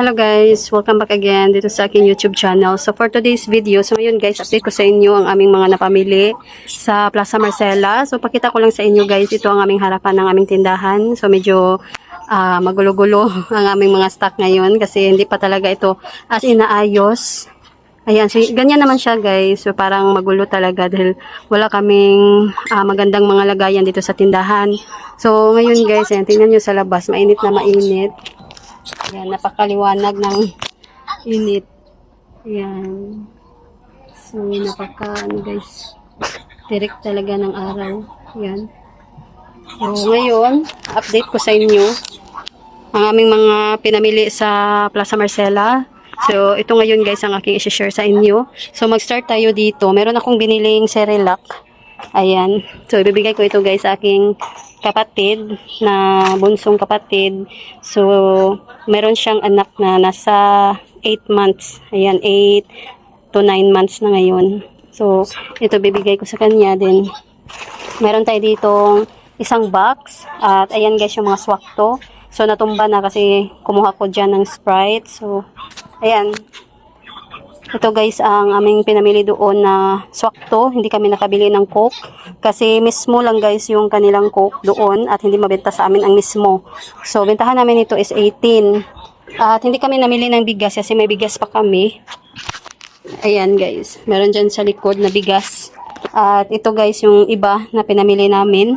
Hello guys, welcome back again dito sa aking YouTube channel. So for today's video, so ngayon guys, update ko sa inyo ang aming mga napamili sa Plaza Marcela. So pakita ko lang sa inyo guys, ito ang aming harapan ng aming tindahan. So medyo magulo-gulo ang aming mga stock ngayon kasi hindi pa talaga ito as inaayos. Ayan, so ganyan naman siya guys. So parang magulo talaga dahil wala kaming magandang mga lagayan dito sa tindahan. So ngayon guys, ayan, tingnan nyo sa labas, mainit na mainit. Ayan, napakaliwanag ng init. Ayan. So, guys, direct talaga ng araw. Ayan. So, ngayon, update ko sa inyo ang aming mga pinamili sa Plaza Marcela. So, ito ngayon guys ang aking i-share sa inyo. So, mag-start tayo dito. Meron akong biniling Cerelac. Ayan. So, ibibigay ko ito guys sa aking kapatid na bunsong kapatid. So, meron siyang anak na nasa 8 months. Ayan, 8 to 9 months na ngayon. So, ito bibigay ko sa kanya. Then, meron tayo ditong isang box. At ayan guys yung mga swakto. So, natumba na kasi kumuha ko dyan ng Sprite. So, ayan. Ito guys ang aming pinamili doon na swakto. Hindi kami nakabili ng Coke. Kasi mismo lang guys yung kanilang Coke doon. At hindi mabenta sa amin ang mismo. So bentahan namin ito is 18. At hindi kami namili ng bigas kasi may bigas pa kami. Ayan guys. Meron dyan sa likod na bigas. At ito guys yung iba na pinamili namin.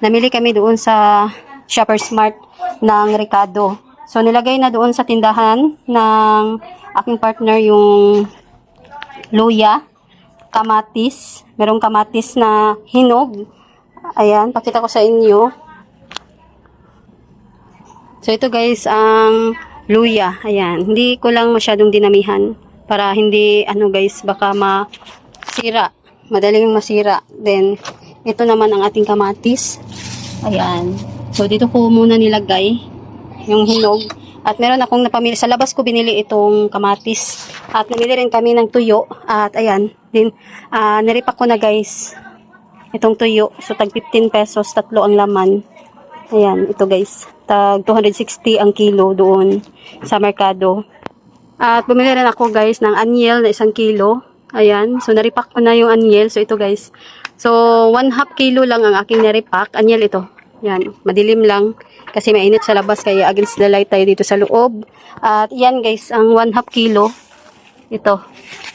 Namili kami doon sa Shoppers Mart ng Ricardo. So nilagay na doon sa tindahan ng aking partner yung luya, kamatis. Merong kamatis na hinog. Ayan, pakita ko sa inyo. So ito guys ang luya. Ayan, hindi ko lang masyadong dinamihan para hindi guys baka masira. Madaling masira. Then ito naman ang ating kamatis. Ayan. So dito ko muna nilagay yung hinog. At meron akong napamili. Sa labas ko binili itong kamatis. At namili rin kami ng tuyo. At ayan. Din, niripak ko na guys. Itong tuyo. So tag 15 pesos. Tatlo ang laman. Ayan. Ito guys. Tag 260 ang kilo doon sa merkado. At bumili rin ako guys ng anyel na 1 kilo. Ayan. So naripak ko na yung anyel. So ito guys. So 1/2 kilo lang ang aking naripak. Anyel ito. Yan. Madilim lang. Kasi mainit sa labas kaya against the light tayo dito sa loob. At yan guys, ang 1/2 kilo. Ito.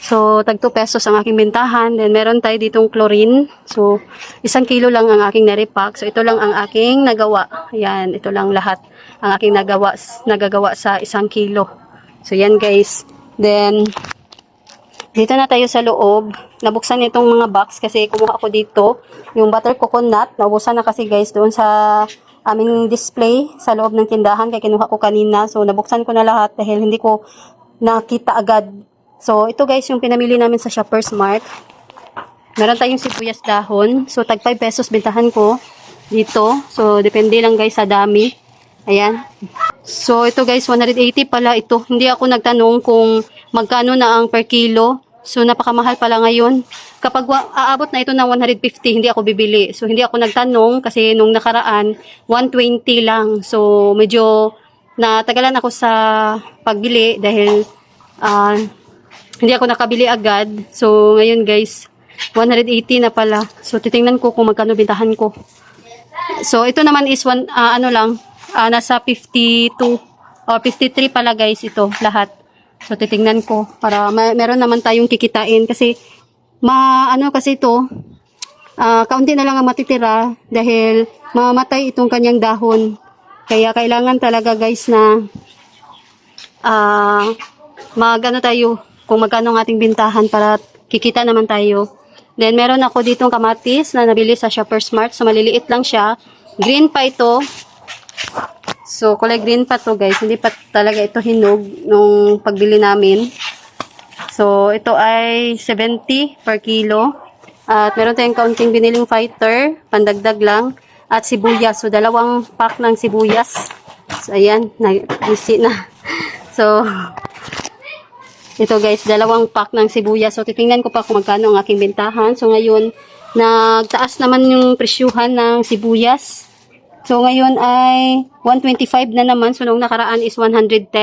So, tag 2 pesos ang aking bentahan. Then, meron tayo ditong chlorine. So, 1 kilo lang ang aking naripak. So, ito lang ang aking nagawa. Ayan, ito lang lahat ang aking nagagawa sa 1 kilo. So, yan guys. Then, dito na tayo sa loob. Nabuksan itong mga box kasi kumuha ako dito. Yung butter coconut. Naubusan na kasi guys doon sa aming display sa loob ng tindahan kaya kinuha ko kanina. So, nabuksan ko na lahat dahil hindi ko nakita agad. So, ito guys yung pinamili namin sa Shoppers Mart. Meron tayong sibuyas dahon. So, tag 5 pesos bentahan ko dito. So, depende lang guys sa dami. Ayan. So, ito guys, 180 pala ito. Hindi ako nagtanong kung magkano na ang per kilo. So, napakamahal pala ngayon. Kapag aabot na ito ng 150, hindi ako bibili. So, hindi ako nagtanong kasi nung nakaraan, 120 lang. So, medyo natagalan ako sa pagbili dahil hindi ako nakabili agad. So, ngayon guys, 180 na pala. So, titingnan ko kung magkano bintahan ko. So, ito naman is nasa 52 o 53 pala guys ito lahat. So, titingnan ko para meron naman tayong kikitain kasi kasi ito kaunti na lang ang matitira dahil mamamatay itong kanyang dahon. Kaya kailangan talaga guys na tayo kung magkano ang ating bintahan para kikita naman tayo. Then, meron ako ditong kamatis na nabili sa Shoppers Mart. So, maliliit lang siya. Green pa ito. So, kulay green pa to guys. Hindi pa talaga ito hinog nung pagbili namin. So, ito ay 70 per kilo. At meron tayong kaunting biniling fighter. Pandagdag lang. At sibuyas. So, 2 pack ng sibuyas. So, ayan. Nag-isi na. So, ito guys. 2 pack ng sibuyas. So, titingnan ko pa kung magkano ang aking bentahan. So, ngayon, nagtaas naman yung presyuhan ng sibuyas. So, ngayon ay 125 na naman. So, nung nakaraan is 110.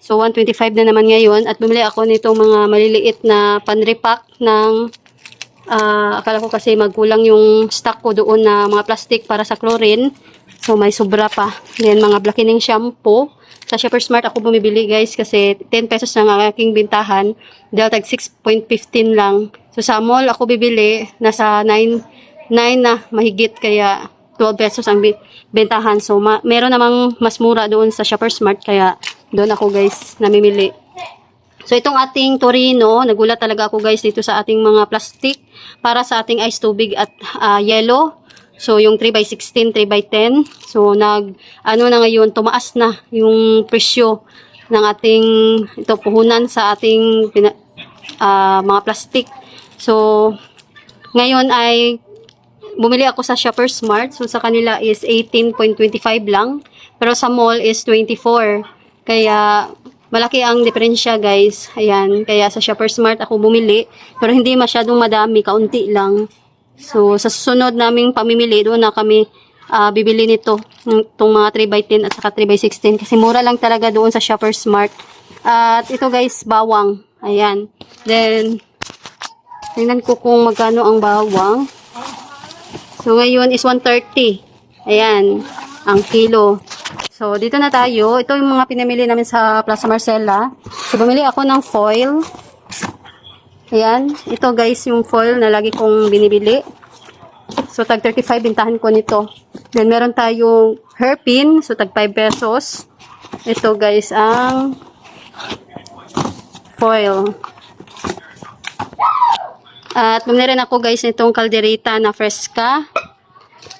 So, 125 na naman ngayon. At bumili ako nitong mga maliliit na panrepack ng akala ko kasi magkulang yung stock ko doon na mga plastic para sa chlorine. So, may sobra pa. Then, mga blackening shampoo. Sa Shoppers Mart ako bumibili guys kasi 10 pesos lang ang aking bintahan. Dahil tag 6.15 lang. So, sa mall ako bibili. Nasa 9 na mahigit kaya 12 pesos ang bentahan. So, meron namang mas mura doon sa Shoppers Mart kaya doon ako guys namimili. So, itong ating Torino, nagulat talaga ako guys dito sa ating mga plastic para sa ating ice tubig at yellow. So, yung 3x16, 3x10. So, ano na ngayon, tumaas na yung presyo ng ating puhunan sa ating mga plastic. So, ngayon ay bumili ako sa Shoppers Mart. So, sa kanila is 18.25 lang. Pero sa mall is 24. Kaya, malaki ang diferensya guys. Ayan. Kaya sa Shoppers Mart ako bumili. Pero hindi masyadong madami. Kaunti lang. So, sa susunod naming pamimili, doon na kami bibili nito. Itong mga 3x10 at saka 3x16. Kasi mura lang talaga doon sa Shoppers Mart. At ito guys, bawang. Ayan. Then, tingnan ko kung magkano ang bawang. So, ngayon is 130. Ayan. Ang kilo. So, dito na tayo. Ito yung mga pinamili namin sa Plaza Marcela. So, bumili ako ng foil. Ayan. Ito guys, yung foil na lagi kong binibili. So, tag 35 bintahan ko nito. Then, meron tayong hairpin. So, tag 5 pesos. Ito guys, ang foil. At bumili rin ako guys nitong kalderita na fresca.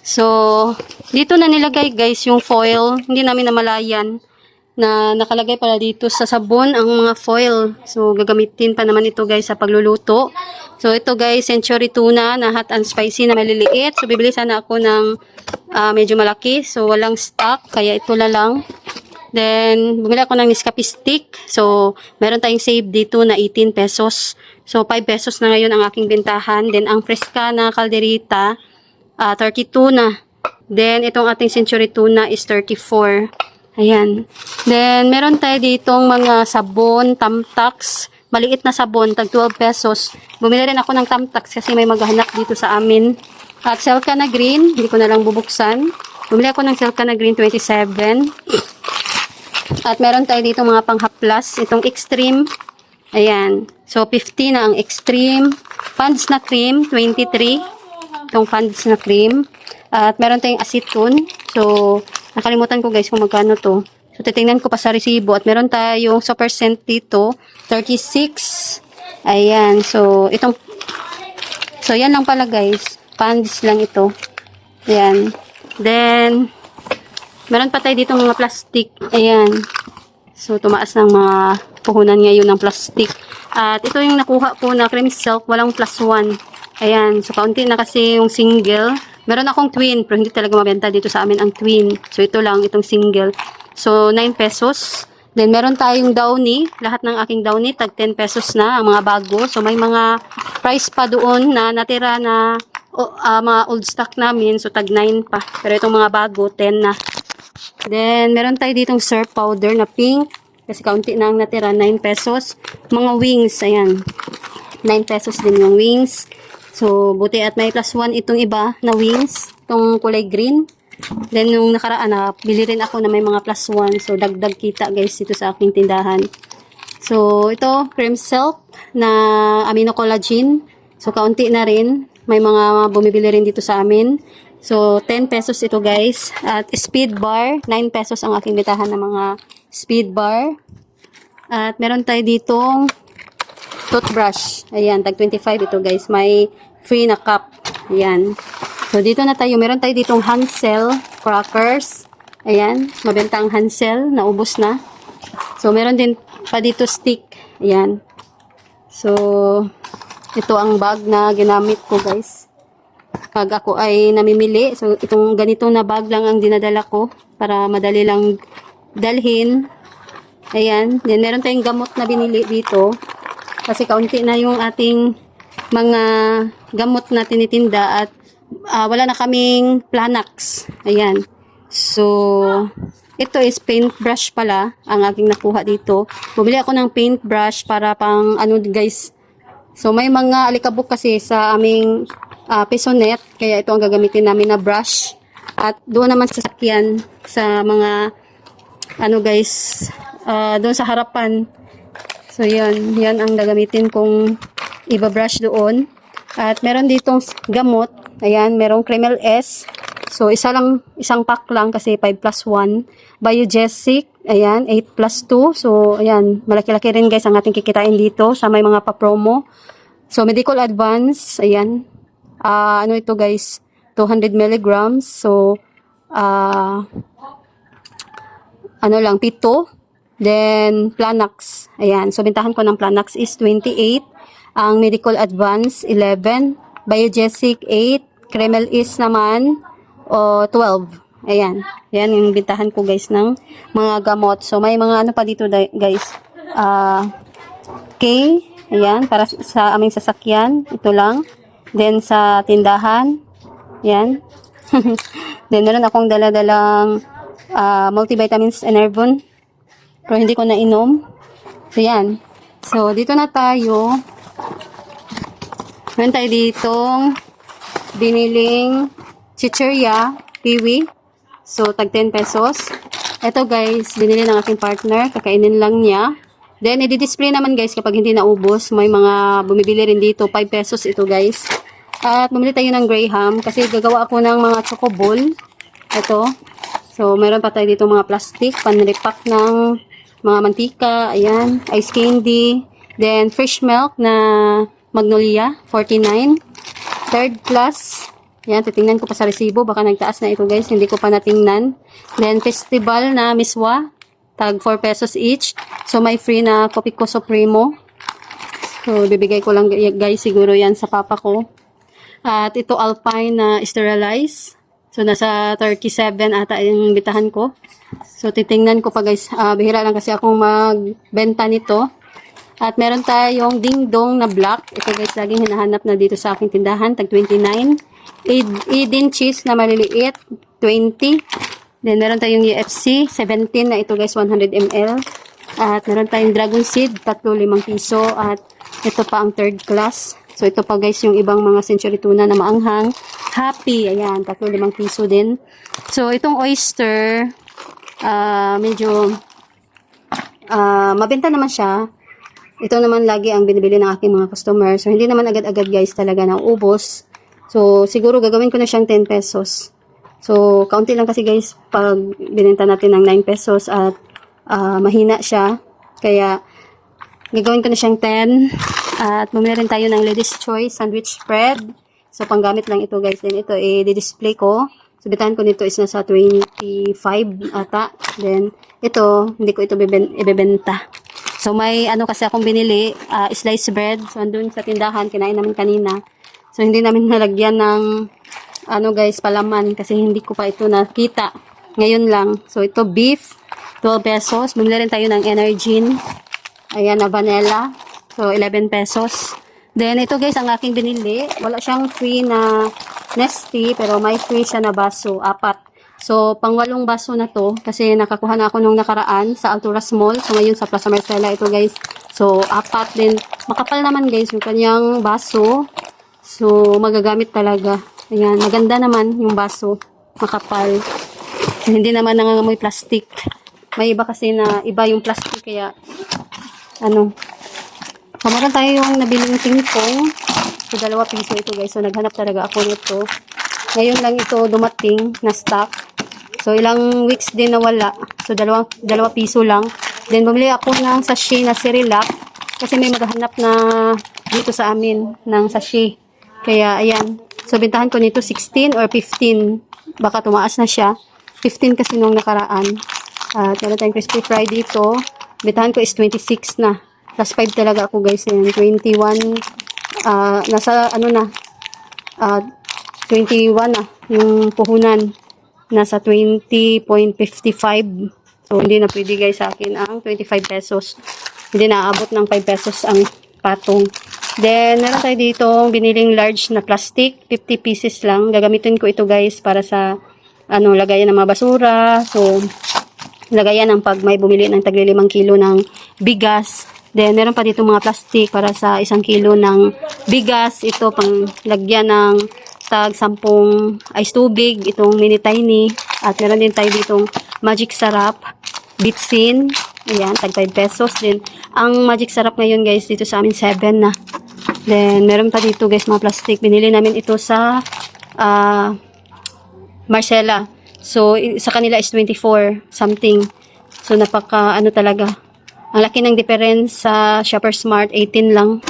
So, dito na nilagay guys yung foil. Hindi namin namalayan na nakalagay pala dito sa sabon ang mga foil. So, gagamitin pa naman ito guys sa pagluluto. So, ito guys, century tuna na hot and spicy na maliliit. So, bibili sana ako ng medyo malaki. So, walang stock. Kaya ito na lang. Then, bumili ako ng Nescafe stick. So, meron tayong save dito na 18 pesos. So, 5 pesos na ngayon ang aking bentahan. Then, ang fresca na kalderita, 32 na. Then, itong ating century tuna is 34. Ayan. Then, meron tayo ditong mga sabon, Tamtax. Maliit na sabon, tag 12 pesos. Bumili rin ako ng Tamtax kasi may maghahanap dito sa amin. At Selka na green, hindi ko na lang bubuksan. Bumili ako ng Selka na green, 27. At meron tayo dito mga panghaplas. Itong extreme. Ayan. So, 50 na ang extreme. Pans na cream, 23. Itong pans na cream. At meron tayong acetone. So, nakalimutan ko guys kung magkano to. So, titingnan ko pa sa resibo. At meron tayong super scent dito, 36. Ayan. So, yan lang pala guys. Pans lang ito. Ayan. Then, meron pa tayo dito mga plastic. Ayan. So, tumaas ng mga puhunan ngayon ng plastic. At ito yung nakuha ko na cream silk. Walang +1. Ayan. So, kaunti na kasi yung single. Meron akong twin. Pero hindi talaga mabenta dito sa amin ang twin. So, ito lang. Itong single. So, 9 pesos. Then, meron tayong downy. Lahat ng aking downy, tag 10 pesos na. Ang mga bago. So, may mga price pa doon na natira na mga old stock namin. So, tag 9 pa. Pero itong mga bago, 10 na. Then, meron tayo ditong surf powder na pink. Kasi kaunti na ang natira, 9 pesos. Mga wings, ayan. 9 pesos din yung wings. So, buti at may +1 itong iba na wings. Itong kulay green. Then, nung nakaraan na, bili rin ako na may mga +1. So, dagdag kita guys dito sa aking tindahan. So, ito, cream silk na amino collagen. So, kaunti na rin. May mga bumibili rin dito sa amin. So, 10 pesos ito guys. At speed bar, 9 pesos ang aking bitahan ng mga speed bar. At meron tayo ditong toothbrush. Ayan, tag 25 ito guys. May free na cup. Ayan. So, dito na tayo. Meron tayo ditong Hansel crackers. Ayan, mabenta ang Hansel. Naubos na. So, meron din pa dito stick. Ayan. So, ito ang bag na ginamit ko guys. Pag ako ay namimili. So, itong ganito na bag lang ang dinadala ko. Para madali lang dalhin. Ayan. Then, meron tayong gamot na binili dito. Kasi kaunti na yung ating mga gamot na tinitinda at wala na kaming Planax. Ayan. So, ito is paintbrush pala ang aking nakuha dito. Bumili ako ng paintbrush para pang ano guys. So, may mga alikabok kasi sa aming pisonet. Kaya ito ang gagamitin namin na brush. At doon naman sa sakyan sa mga ano guys, doon sa harapan. So, yan ang gagamitin kong iba-brush doon. At meron ditong gamot. Ayan, merong Kremel S. So, isang pack lang kasi 5+1. Biogesic, ayan, 8+2. So, ayan, malaki-laki rin guys ang ating kikitain dito sa may mga pa-promo. So, Medical Advance, ayan. Ano ito guys? 200 milligrams. So, ano lang, pito. Then, Planax. Ayan, so bintahan ko ng Planax is 28. Ang Medical Advance, 11. Biogesic, 8. Kremel is naman, 12. Ayan. Ayan yung bintahan ko guys ng mga gamot. So, may mga ano pa dito guys. K. Ayan. Para sa aming sasakyan. Ito lang. Then, sa tindahan. Ayan. Then, meron akong dala-dalang multivitamins Enervon. Pero hindi ko nainom. So, yan. So, dito na tayo. Meron tayo ditong biniling chichirya, kiwi. So, tag 10 pesos. Ito guys, binili ng aking partner. Kakainin lang niya. Then, i-display naman guys kapag hindi naubos. May mga bumibili rin dito. 5 pesos ito guys. At bumili tayo ng Graham kasi gagawa ako ng mga choco ball. Ito. So, meron pa tayo dito mga plastic. Panrepack ng mga mantika. Ayan. Ice candy. Then, fresh milk na Magnolia. 49. Third class. Yan, titingnan ko pa sa resibo. Baka nagtaas na ito guys. Hindi ko pa natingnan. Then, festival na miswa. Tag 4 pesos each. So, may free na Copico Supremo. So, bibigay ko lang guys. Siguro yan sa papa ko. At ito Alpine na sterilize. So, nasa 37 ata yung bitahan ko. So, titingnan ko pa guys. Bihira lang kasi akong magbenta nito. At meron tayong ding-dong na black. Ito guys, laging hinahanap na dito sa aking tindahan. Tag 29. Eden cheese na maliliit, 20. Then, meron tayong UFC, 17 na ito guys, 100 ml. At meron tayong dragon seed, 35 piso. At ito pa ang third class. So, ito pa guys, yung ibang mga century tuna na maanghang. Happy, ayan, 35 piso din. So, itong oyster, medyo, mabenta naman siya. Ito naman lagi ang binibili ng aking mga customer. So, hindi naman agad-agad guys talaga nauubos. So, siguro gagawin ko na siyang 10 pesos. So, kaunti lang kasi guys pag binenta natin ng 9 pesos at mahina siya. Kaya, gagawin ko na siyang 10. At bumili rin tayo ng Ladies Choice Sandwich Spread. So, panggamit lang ito guys. Then, ito i-display ko. So, bitahan ko nito is nasa 25 ata. Then, ito, hindi ko ito ibebenta. So, may ano kasi akong binili, sliced bread. So, andun sa tindahan, kinain namin kanina. So, hindi namin nalagyan ng, ano guys, palaman. Kasi hindi ko pa ito nakita. Ngayon lang. So, ito beef, 12 pesos. Bumili rin tayo ng Energin. Ayan, na vanilla. So, 11 pesos. Then, ito guys, ang aking binili. Wala siyang free na Nesty, pero may free siya na baso. 4. So, pang 8 baso na to. Kasi nakakuha na ako nung nakaraan sa Alturas Mall. So, ngayon sa Plaza Marcela ito guys. So, 4 din. Makapal naman guys yung kanyang baso. So, magagamit talaga. Ayan, maganda naman yung baso. Makapal. Hindi naman nangangamoy plastic. May iba kasi na iba yung plastic. Kaya, ano. So, meron tayo yung nabiling ping-pong. So, 2 piso ito guys. So, naghanap talaga ako nito. Ngayon lang ito dumating na stock. So, ilang weeks din nawala. So, 2 piso lang. Then, bumili ako ng sachet na Cerelac. Kasi may maghanap na dito sa amin ng sachet. Kaya, ayan. So, bintahan ko nito 16 or 15. Baka tumaas na siya. 15 kasi nung nakaraan. At meron tayong crispy fry dito. Bintahan ko is 26 na. Plus 5 talaga ako guys. Ayan, 21. Nasa ano na. 21 na. Yung puhunan. Nasa 20.55. So, hindi na pwede guys sa akin ang 25 pesos. Hindi na aabot ng 5 pesos ang patong. Then, meron tayo dito biniling large na plastic. 50 pieces lang. Gagamitin ko ito guys para sa lagayan ng mga basura. So, lagayan ng pag may bumili ng tagli 5 kilo ng bigas. Then, meron pa dito mga plastic para sa 1 kilo ng bigas. Ito, pang lagyan ng tag 10 ice tubig. Itong mini tiny. At meron din tayo ditong magic sarap. Bitsin. Ayan, tag 5 pesos. Then, ang magic sarap ngayon guys, dito sa amin 7 na. Then, meron pa dito guys mga plastic. Binili namin ito sa Marcella. So, sa kanila is 24 something. So, napaka talaga. Ang laki ng difference sa Shoppers Mart, 18 lang.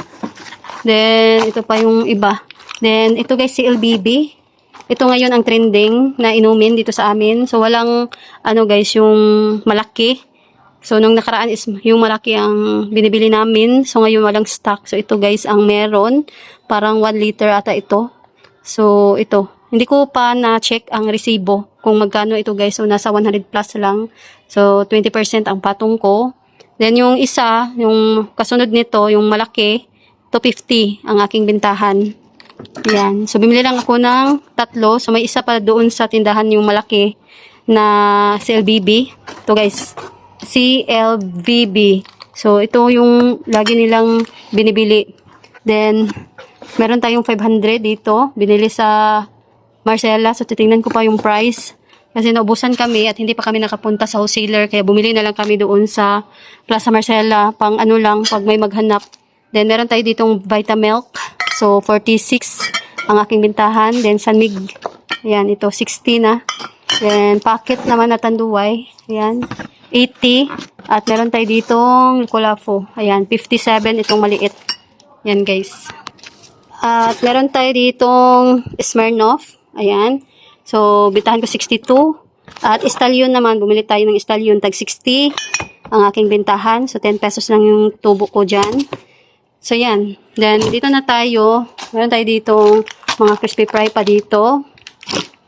Then, ito pa yung iba. Then, ito guys, si LBB. Ito ngayon ang trending na inumin dito sa amin. So, walang, guys, yung malaki. So, nung nakaraan is yung malaki ang binibili namin. So, ngayon walang stock. So, ito guys, ang meron. Parang 1 liter ata ito. So, ito. Hindi ko pa na-check ang resibo kung magkano ito guys. So, nasa 100 plus lang. So, 20% ang patong ko. Then, yung isa, yung kasunod nito, yung malaki, 250 ang aking bintahan. Yan. So, bumili lang ako ng 3. So, may isa pa doon sa tindahan yung malaki na CLBB. Ito guys, CLVB. So, ito yung lagi nilang binibili. Then, meron tayong 500 dito. Binili sa Marcella. So, titingnan ko pa yung price. Kasi naubusan kami at hindi pa kami nakapunta sa wholesaler. Kaya bumili na lang kami doon sa Plaza Marcella. Pang lang, pag may maghanap. Then, meron tayo ditong Vitamilk. So, 46 ang aking bintahan. Then, Sanmig. Ayan, ito, 60 na. Then, packet naman na tanduay. Ayan, 80. At meron tayo ditong Kulafo. Ayan, 57 itong maliit. Ayan, guys. At meron tayo ditong Smirnoff. Ayan. So, bintahan ko 62. At Stallion naman, bumili tayo ng Stallion, tag 60 ang aking bintahan. So, 10 pesos lang yung tubo ko dyan. So, yan. Then, dito na tayo. Meron tayo ditong mga crispy fry pa dito.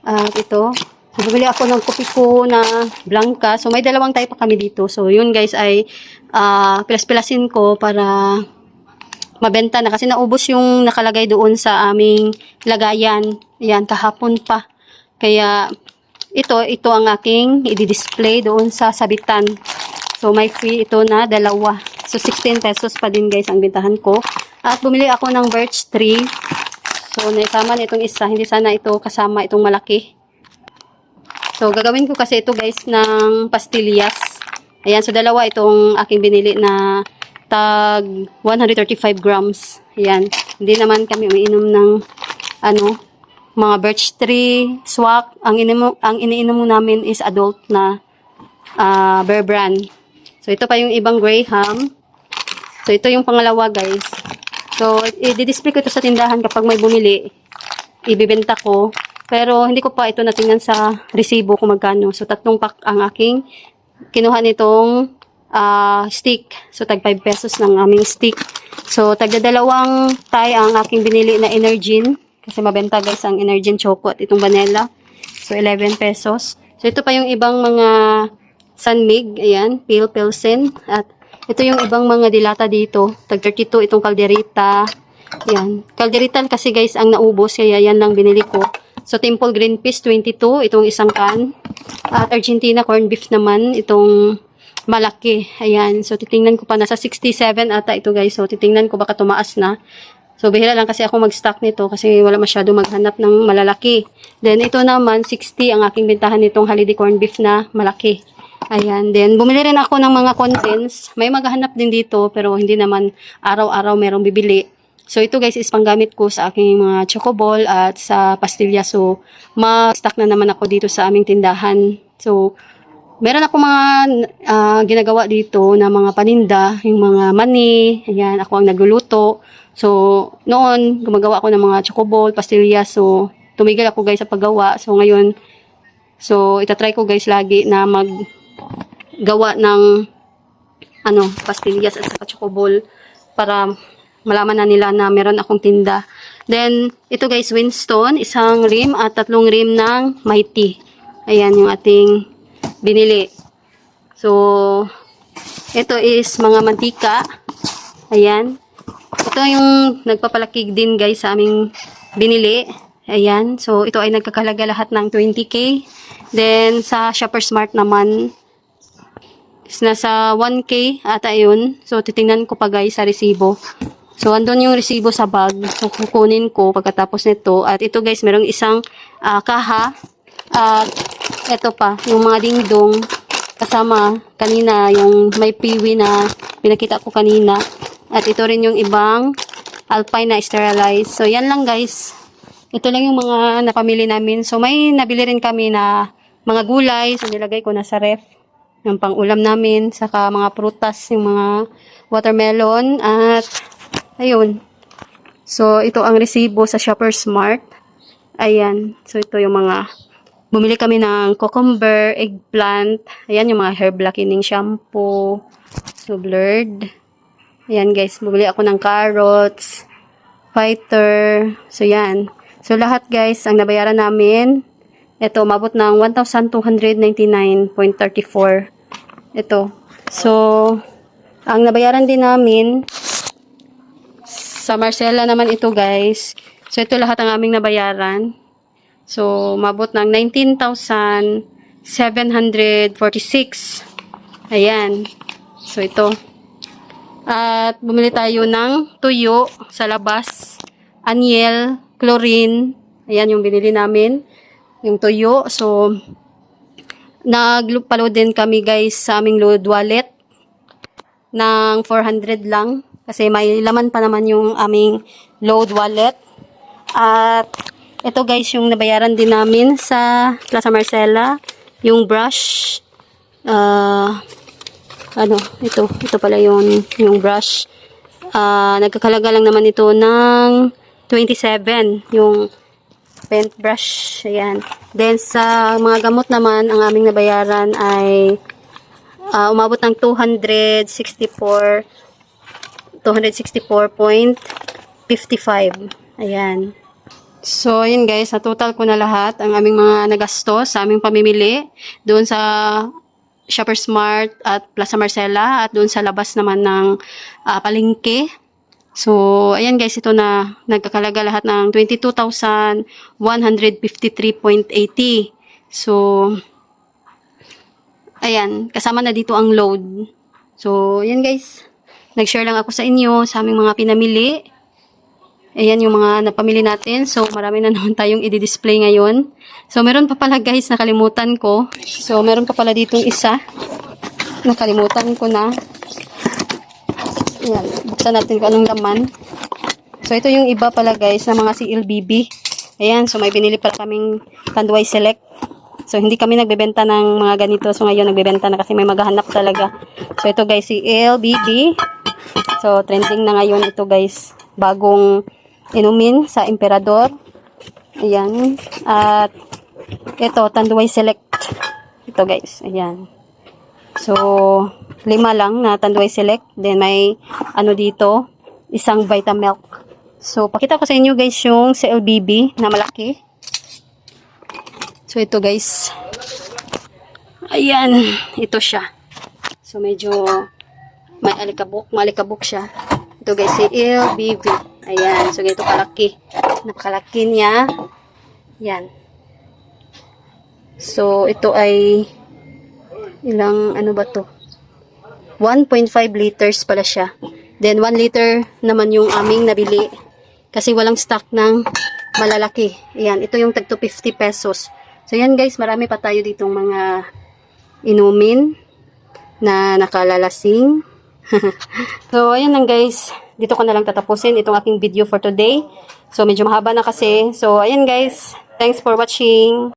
At ito. Bumili ako ng kopi ko na Blanca. So, may 2 type pa kami dito. So, yun guys ay pilas-pilasin ko para mabenta na. Kasi naubos yung nakalagay doon sa aming lagayan. Ayan, kahapon pa. Kaya, ito ang aking i-display doon sa sabitan. So, may free ito na 2. So, 16 pesos pa din guys ang bintahan ko. At bumili ako ng birch tree. So, naisama na itong isa. Hindi sana ito kasama itong malaki. So, gagawin ko kasi ito guys ng pastillas. Ayan, so 2 itong aking binili na tag 135 grams. Ayan, hindi naman kami umiinom ng mga birch tree, swak. Ang iniinom namin is adult na Bear Brand. So, ito pa yung ibang Graham. So, ito yung pangalawa, guys. So, i-display ko ito sa tindahan kapag may bumili. Ibibenta ko. Pero, hindi ko pa ito natingnan sa resibo kung magkano. So, 3 pack ang aking kinuha nitong stick. So, tag 5 pesos ng aming stick. So, tagda 2 tay ang aking binili na Energin. Kasi mabenta guys ang Energin Choco at itong vanilla. So, 11 pesos. So, ito pa yung ibang mga Sanmig. Ayan, Pilsen. At ito yung ibang mga dilata dito. Tag 32 itong kalderita. Ayan. Kalderita kasi guys ang naubos. Kaya yan lang binili ko. So, Temple Green Peas 22. Itong isang can. At Argentina Corn Beef naman. Itong malaki. Ayan. So, titingnan ko pa. Nasa 67 ata ito guys. So, titingnan ko baka tumaas na. So, bihira lang kasi ako mag-stock nito kasi wala masyado maghanap ng malalaki. Then, ito naman, 60 ang aking bintahan nitong holiday corn beef na malaki. Ayan. Then, bumili rin ako ng mga contents. May maghanap din dito, pero hindi naman araw-araw merong bibili. So, ito guys is panggamit ko sa aking mga chocoball at sa pastilya. So, ma-stock na naman ako dito sa aming tindahan. So, meron ako mga ginagawa dito na mga paninda, yung mga mani. Ayan, ako ang nagluluto. So, noon, gumagawa ako ng mga chocoball, pastilya. So, tumigil ako guys sa paggawa. So, ngayon, itatry ko guys lagi na maggawa ng pastillas at saka chocoball para malaman na nila na meron akong tinda. Then, ito guys, Winston, 1 rim at 3 rim ng Mighty. Ayan yung ating binili. So, ito is mga mantika. Ayan. Ito yung nagpapalakig din guys sa aming binili. Ayan. So, ito ay nagkakalaga lahat ng 20k. Then, sa Shoppers Mart naman, is nasa 1k ata yun. So, titingnan ko pa guys sa resibo. So, andun yung resibo sa bag. So, kukunin ko pagkatapos nito. At ito guys, merong isang kaha. At ito pa, yung mga dingdong. Kasama kanina, yung may piwi na pinakita ko kanina. At ito rin yung ibang Alpine na sterilized. So, yan lang guys. Ito lang yung mga napamili namin. So, may nabili rin kami na mga gulay. So, nilagay ko na sa ref. Yung pang-ulam namin. Saka mga prutas, yung mga watermelon. At, ayun. So, ito ang resibo sa Shoppers Mart. Ayan. So, ito yung mga... Bumili kami ng cucumber, eggplant. Ayan, yung mga hair blackening shampoo. So, blurred. Ayan, guys. Bumili ako ng carrots, fighter. So, yan. So, lahat guys, ang nabayaran namin, ito, mabot ng 1,299.34. Ito. So, ang nabayaran din namin, sa Marcella naman ito guys. So, ito lahat ang aming nabayaran. So, mabot ng 19,746. Ayan. So, ito. At, bumili tayo ng tuyo sa labas. Aniel, chlorine. Ayan yung binili namin. Yung tuyo. So, nag-load din kami guys sa aming load wallet ng 400 lang. Kasi may laman pa naman yung aming load wallet. At, ito guys yung nabayaran din namin sa Plaza Marcella. Yung brush. Ito pala yung brush. Nagkakalaga lang naman ito ng 27, yung paintbrush. Ayan. Then, sa mga gamot naman, ang aming nabayaran ay umabot ng 264.55. Ayan. So, yun guys, na total ko na lahat ang aming mga nagastos sa aming pamimili doon sa Shoppers Mart at Plaza Marcella at doon sa labas naman ng palengke. So, ayan guys, ito na nagkakalaga lahat ng 22,153.80. So, ayan, kasama na dito ang load. So, ayan guys, nag-share lang ako sa inyo sa aming mga pinamili. Ayan yung mga napamili natin. So, marami na naman tayong i-display ngayon. So, meron pa pala guys, nakalimutan ko. So, meron pa pala ditong isa. Nakalimutan ko na. Ayan, buksan natin kung anong laman. So, ito yung iba pala guys na mga CLBB. Ayan, so may binili pala kaming Tanduay Select. So, hindi kami nagbebenta ng mga ganito. So, ngayon nagbebenta na kasi may maghahanap talaga. So, ito guys, CLBB. So, trending na ngayon ito guys. Bagong inumin sa Emperador. Ayan. At, ito, Tanduay Select. Ito guys, ayan. So, 5 lang na Tanduay Select. Then, may dito, isang Vitamilk. So, pakita ko sa inyo guys yung CLBB na malaki. So, ito guys. Ayan. Ito siya. So, medyo may malikabok siya. Ito guys, CLBB. Ayan. So, ganito kalaki. Napakalaki niya. Ayan. So, ito ay ilang, ba to? 1.5 liters pala siya. Then, 1 liter naman yung aming nabili. Kasi walang stock ng malalaki. Ayan, ito yung tag 250 pesos. So, yan guys, marami pa tayo ditong mga inumin na nakalalasing. So, ayan lang guys. Dito ko na lang tatapusin itong aking video for today. So, medyo mahaba na kasi. So, ayan guys. Thanks for watching.